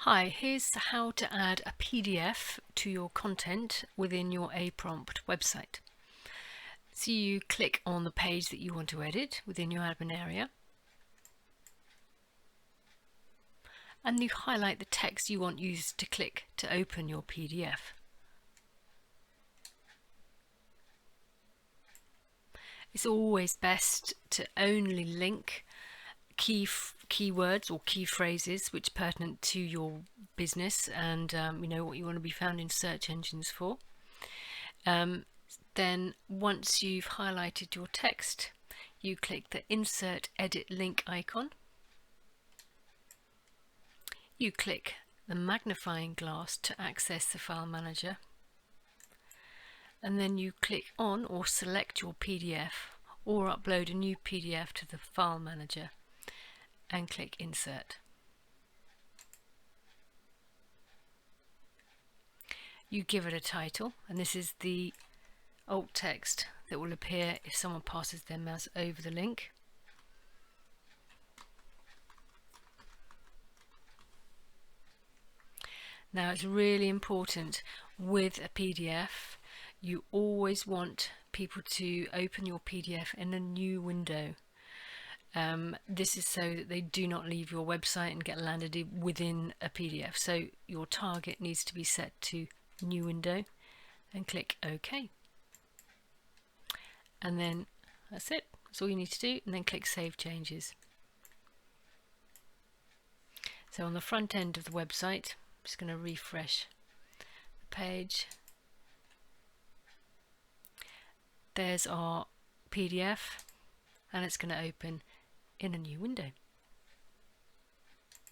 Hi, here's how to add a PDF to your content within your aPrompt website. So you click on the page that you want to edit within your admin area, and you highlight the text you want users to click to open your PDF. It's always best to only link keywords or key phrases which are pertinent to your business and what you want to be found in search engines for. Then once you've highlighted your text, you click the Insert Edit Link icon. You click the magnifying glass to access the file manager, and then you click on or select your PDF or upload a new PDF to the file manager and click Insert. You give it a title, and this is the alt text that will appear if someone passes their mouse over the link. Now it's really important with a PDF, you always want people to open your PDF in a new window. This is so that they do not leave your website and get landed within a PDF. So your target needs to be set to new window and click OK. And then that's it. That's all you need to do, and then click Save Changes. So on the front end of the website, I'm just going to refresh the page. There's our PDF, and it's going to open in a new window.